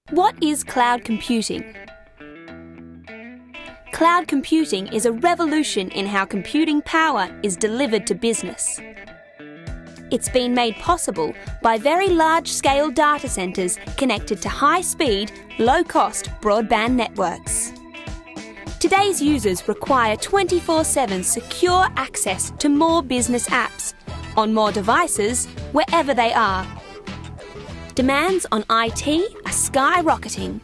What is cloud computing? Cloud computing is a revolution in how computing power is delivered to business. It's been made possible by very large-scale data centres connected to high-speed, low-cost broadband networks. Today's users require 24/7 secure access to more business apps, on more devices, wherever they are. Demands on IT are skyrocketing.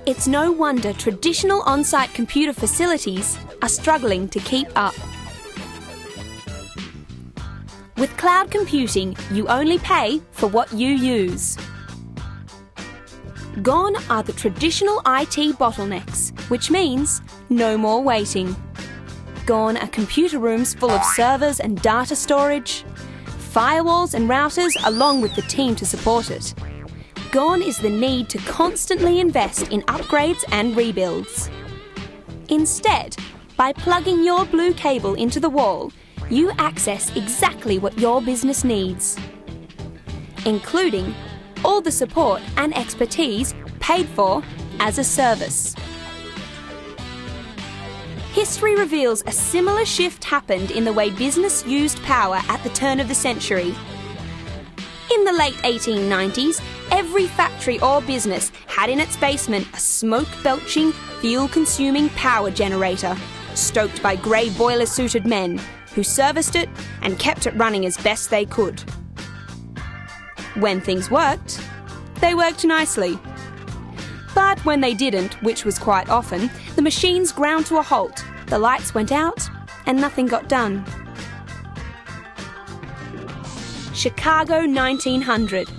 It's no wonder traditional on-site computer facilities are struggling to keep up. With cloud computing, you only pay for what you use. Gone are the traditional IT bottlenecks, which means no more waiting. Gone are computer rooms full of servers and data storage, firewalls and routers along with the team to support it. Gone is the need to constantly invest in upgrades and rebuilds. Instead, by plugging your blue cable into the wall, you access exactly what your business needs, including all the support and expertise paid for as a service. History reveals a similar shift happened in the way business used power at the turn of the century. In the late 1890s, every factory or business had in its basement a smoke-belching, fuel-consuming power generator, stoked by grey boiler-suited men who serviced it and kept it running as best they could. When things worked, they worked nicely. But when they didn't, which was quite often, the machines ground to a halt, the lights went out, and nothing got done. Chicago 1900.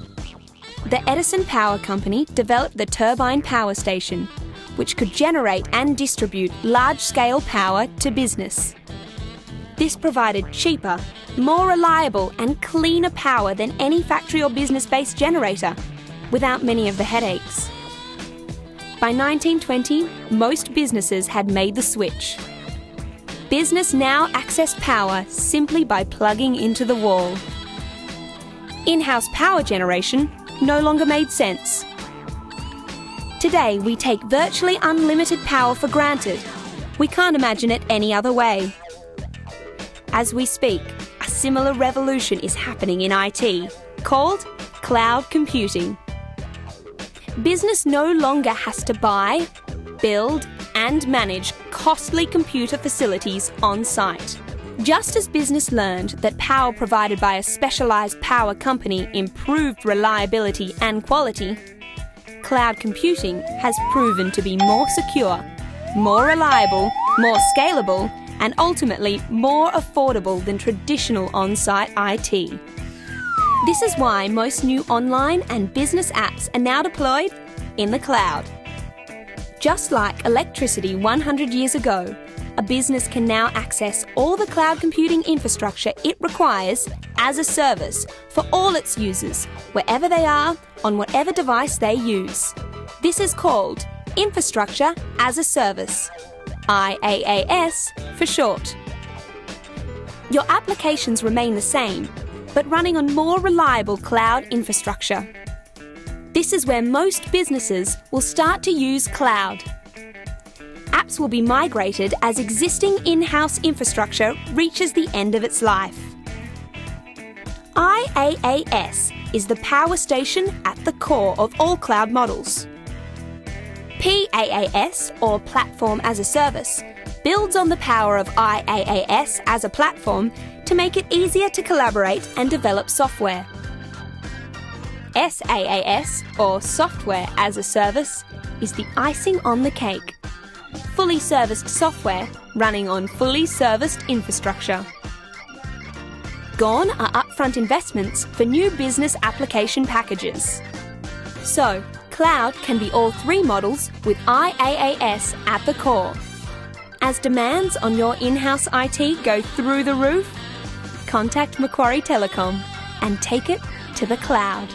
The Edison Power Company developed the turbine power station, which could generate and distribute large-scale power to business. This provided cheaper, more reliable and cleaner power than any factory or business-based generator, without many of the headaches. By 1920, most businesses had made the switch. Business now accessed power simply by plugging into the wall. In-house power generation no longer made sense. Today, we take virtually unlimited power for granted. We can't imagine it any other way. As we speak, a similar revolution is happening in IT, called cloud computing. Business no longer has to buy, build, and manage costly computer facilities on site. Just as business learned that power provided by a specialised power company improved reliability and quality, cloud computing has proven to be more secure, more reliable, more scalable, and ultimately more affordable than traditional on-site IT. This is why most new online and business apps are now deployed in the cloud. Just like electricity 100 years ago, a business can now access all the cloud computing infrastructure it requires as a service for all its users, wherever they are, on whatever device they use. This is called Infrastructure as a Service, IaaS for short. Your applications remain the same, but running on more reliable cloud infrastructure. This is where most businesses will start to use cloud. Apps will be migrated as existing in-house infrastructure reaches the end of its life. IaaS is the power station at the core of all cloud models. PaaS, or Platform as a Service, builds on the power of IaaS as a platform to make it easier to collaborate and develop software. SaaS, or Software as a Service, is the icing on the cake. Fully serviced software running on fully serviced infrastructure. Gone are upfront investments for new business application packages. So, cloud can be all three models with IaaS at the core. As demands on your in-house IT go through the roof, contact Macquarie Telecom and take it to the cloud.